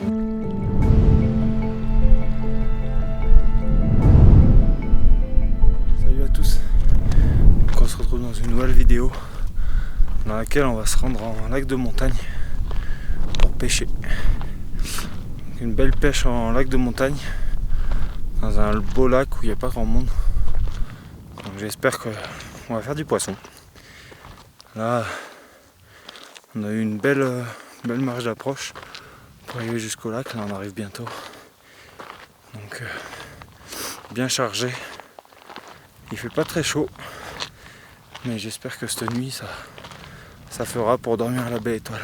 Salut à tous, donc on se retrouve dans une nouvelle vidéo dans laquelle on va se rendre en lac de montagne pour pêcher. Donc une belle pêche en lac de montagne dans un beau lac où il n'y a pas grand monde. Donc j'espère qu'on va faire du poisson. Là on a eu une belle marge d'approche pour arriver jusqu'au lac, là on arrive bientôt. Donc bien chargé. Il fait pas très chaud, mais j'espère que cette nuit ça fera pour dormir à la belle étoile.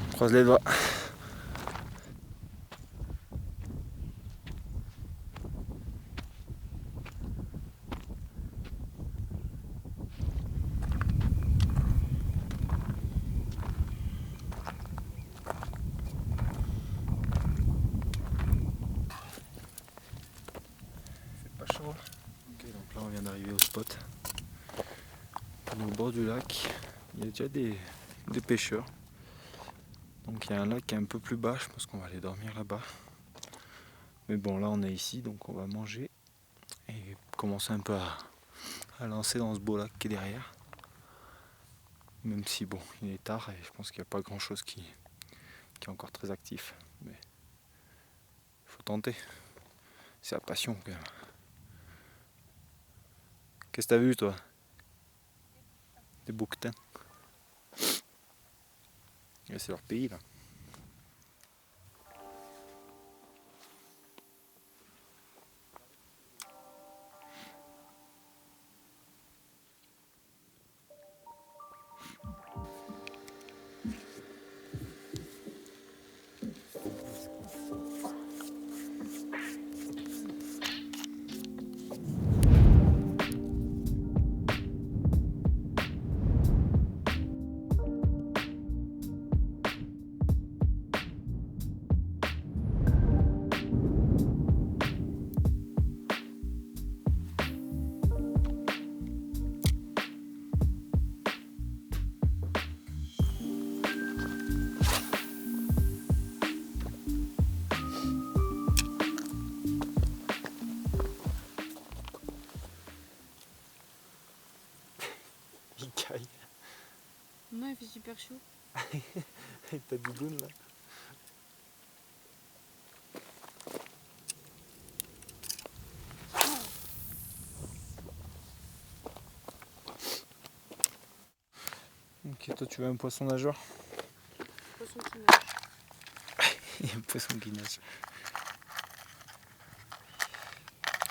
On croise les doigts. Pas chaud. Ok, donc là on vient d'arriver au spot. On est au bord du lac. Il y a déjà des pêcheurs. Donc il y a un lac qui est un peu plus bas, je pense qu'on va aller dormir là-bas. Mais bon, là on est ici, donc on va manger et commencer un peu à lancer dans ce beau lac qui est derrière. Même si bon, il est tard et je pense qu'il n'y a pas grand chose qui est encore très actif. Mais il faut tenter. C'est la passion quand même. Qu'est-ce que t'as vu toi? Des bouquetins. Et c'est leur pays là. Il caille. Non, il fait super chaud. Avec ta doudoune là. Ok, toi tu veux un poisson nageur? Poisson qui nage. Il y a un poisson qui nage.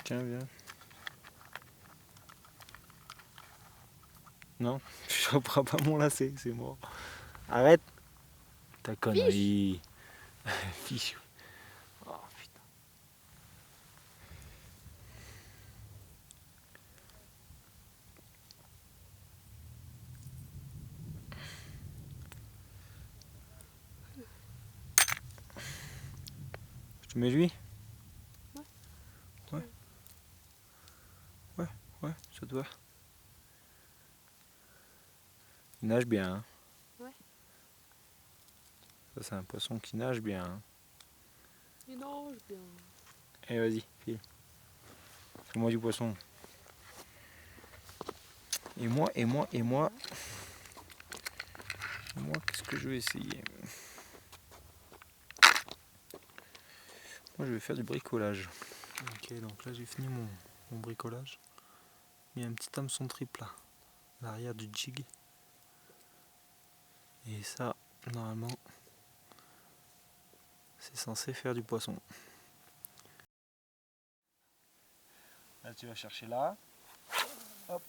Tiens, viens. Non, je reprends pas mon lacet, c'est mort. Arrête ta connerie. Fiche. Oh putain. Je te mets lui? Ouais. Ouais, ça te va. Il nage bien. Hein. Ouais. Ça c'est un poisson qui nage bien. Hein. Il nage bien. Allez vas-y, file. Fais-moi du poisson. Et moi, qu'est-ce que je vais essayer? Moi je vais faire du bricolage. Ok, donc là j'ai fini mon bricolage. Il y a un petit hameçon triple là, à l'arrière du jig. Et ça, normalement, c'est censé faire du poisson. Là tu vas chercher là. Hop.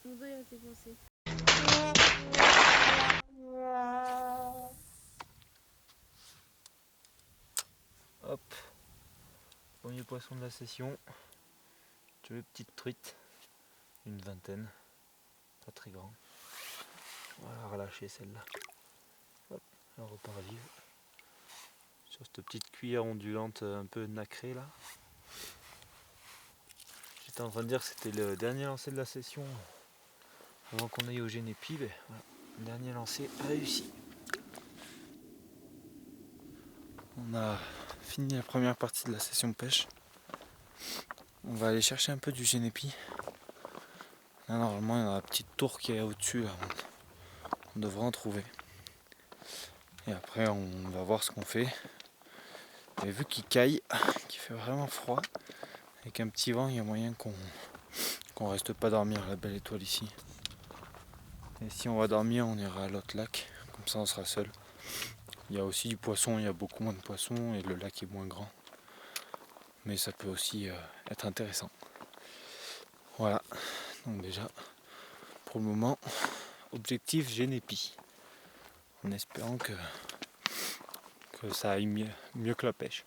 Mon doigt a été coincé. Hop. Premier poisson de la session. Deux petites truites. Une vingtaine. Pas très grand. On va la relâcher celle-là. Hop, elle repart vive. Sur cette petite cuillère ondulante un peu nacrée là. J'étais en train de dire que c'était le dernier lancer de la session avant qu'on aille au Génépi. Ben, voilà, le dernier lancer réussi. On a fini la première partie de la session de pêche. On va aller chercher un peu du Génépi. Là, normalement, il y a la petite tour qui est au-dessus. Là. On devrait en trouver. Et après, on va voir ce qu'on fait. Et vu qu'il caille, qu'il fait vraiment froid, avec un petit vent, il y a moyen qu'on reste pas dormir à la belle étoile ici. Et si on va dormir, on ira à l'autre lac. Comme ça, on sera seul. Il y a aussi du poisson, il y a beaucoup moins de poissons et le lac est moins grand. Mais ça peut aussi être intéressant. Voilà. Donc déjà, pour le moment, objectif Génépi. En espérant que ça aille mieux que la pêche.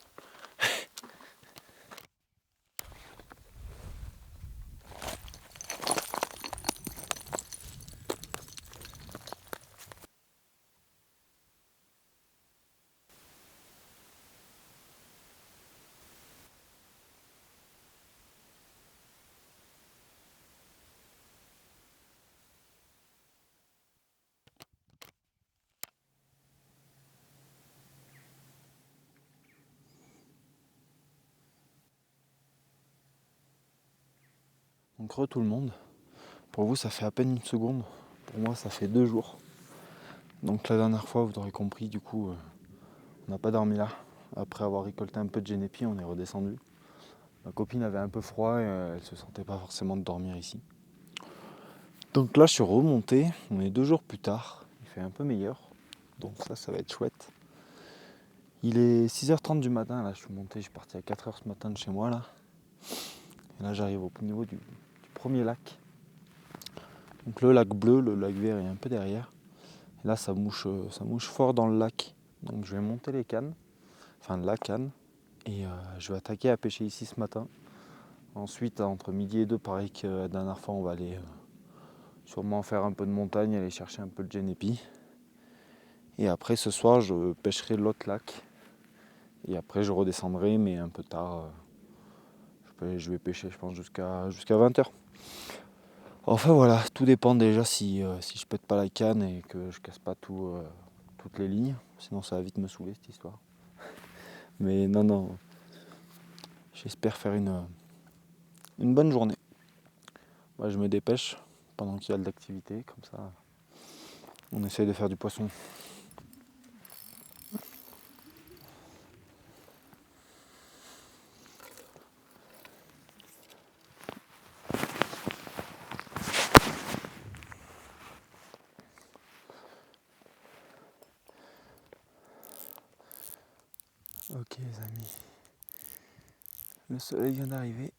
Donc re tout le monde. Pour vous ça fait à peine une seconde. Pour moi ça fait 2 jours. Donc la dernière fois vous aurez compris du coup on n'a pas dormi là. Après avoir récolté un peu de Génépi on est redescendu. Ma copine avait un peu froid et elle se sentait pas forcément de dormir ici. Donc là je suis remonté, on est 2 jours plus tard. Il fait un peu meilleur. Donc ça va être chouette. Il est 6h30 du matin, là je suis monté, je suis parti à 4h ce matin de chez moi là. Et là j'arrive au niveau du premier lac. Donc le lac bleu, le lac vert est un peu derrière. Et là ça mouche fort dans le lac. Donc je vais monter les cannes, enfin la canne. Et je vais attaquer à pêcher ici ce matin. Ensuite entre midi et 2, pareil que la dernière fois, on va aller sûrement faire un peu de montagne, aller chercher un peu de Génépi. Et après ce soir je pêcherai l'autre lac. Et après je redescendrai mais un peu tard. Je vais pêcher je pense jusqu'à 20h. Enfin voilà, tout dépend déjà si je pète pas la canne et que je casse pas toutes les lignes. Sinon ça va vite me saouler cette histoire. Mais non, j'espère faire une bonne journée. Moi je me dépêche pendant qu'il y a de l'activité, comme ça on essaye de faire du poisson. Ok les amis, le soleil vient d'arriver.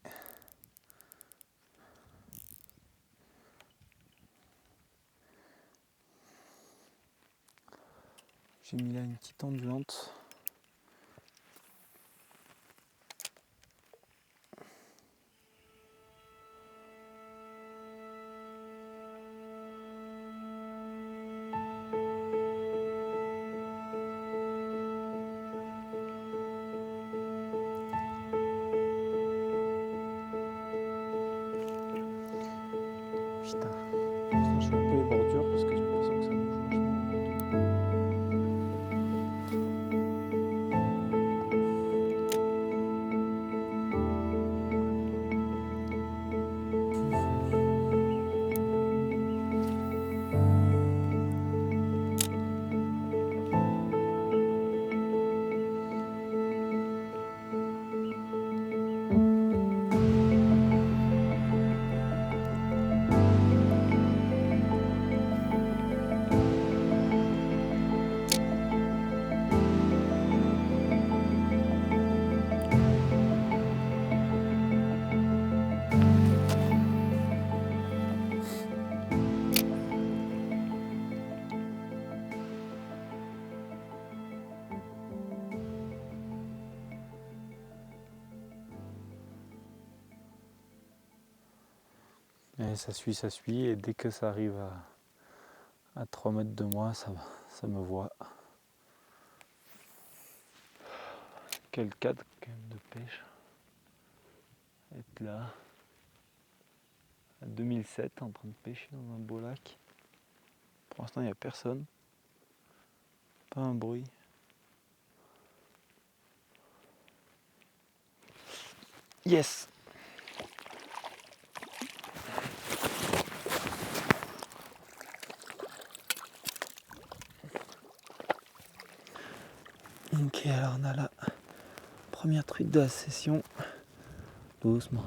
J'ai mis là une petite ondulante. Putain, je fais un peu les bordures parce que j'ai l'impression que ça bouge vachement. Et ça suit, et dès que ça arrive à 3 mètres de moi, ça me voit. Quel cadre quand même de pêche. Être là. à 2007 en train de pêcher dans un beau lac. Pour l'instant il n'y a personne. Pas un bruit. Yes! Ok, alors on a la première truite de la session. Doucement.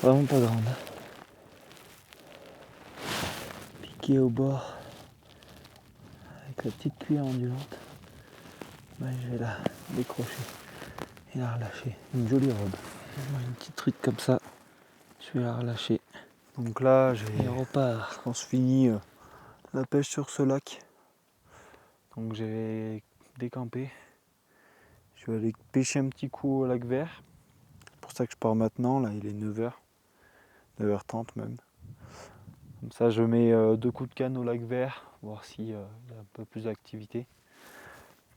Vraiment pas grande. Piqué au bord. Avec la petite cuillère ondulante. Ouais, je vais la décrocher et la relâcher. Une jolie robe. Une petite truite comme ça. Je vais la relâcher. Donc là, je pense fini la pêche sur ce lac. Donc j'ai décampé. Je vais aller pêcher un petit coup au lac vert. C'est pour ça que je pars maintenant. Là, il est 9h. 9h30 même. Comme ça, je mets 2 coups de canne au lac vert. Voir s'il y a un peu plus d'activité.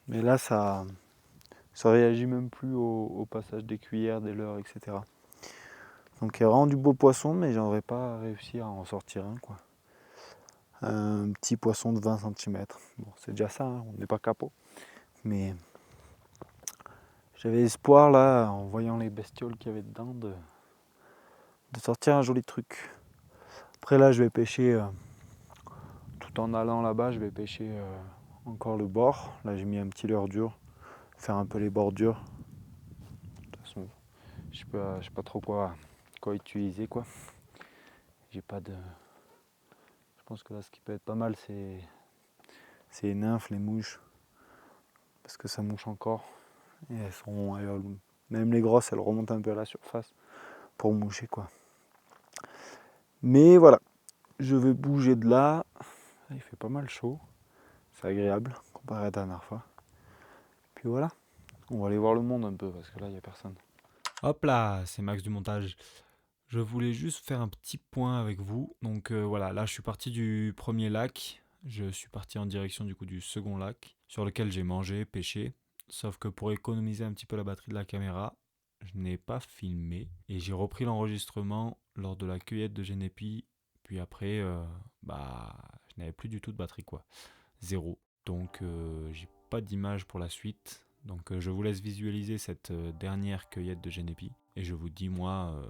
Mais là, ça réagit même plus au passage des cuillères, des leurres, etc. Donc il y a vraiment du beau poisson, mais j'aurais pas réussi à en sortir un, quoi. Un petit poisson de 20 cm. Bon, c'est déjà ça, hein, on n'est pas capot. Mais j'avais espoir là, en voyant les bestioles qu'il y avait dedans, de sortir un joli truc. Après là, je vais pêcher, tout en allant là-bas, je vais pêcher encore le bord. Là, j'ai mis un petit leurre dur, faire un peu les bordures. De toute façon, je sais pas trop quoi utiliser, quoi. J'ai pas de... Je pense que là, ce qui peut être pas mal, c'est les nymphes, les mouches. Parce que ça mouche encore. Et même les grosses, elles remontent un peu à la surface pour moucher, quoi. Mais voilà, je vais bouger de là. Il fait pas mal chaud. C'est agréable comparé à la dernière fois. Puis voilà, on va aller voir le monde un peu parce que là, il n'y a personne. Hop là, c'est Max du montage. Je voulais juste faire un petit point avec vous. Donc voilà, là je suis parti du premier lac. Je suis parti en direction du coup du second lac sur lequel j'ai mangé, pêché. Sauf que pour économiser un petit peu la batterie de la caméra, je n'ai pas filmé. Et j'ai repris l'enregistrement lors de la cueillette de Genépi. Puis après, je n'avais plus du tout de batterie, quoi. Zéro. Donc j'ai pas d'image pour la suite. Donc je vous laisse visualiser cette dernière cueillette de Genépi. Et je vous dis moi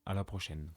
à la prochaine.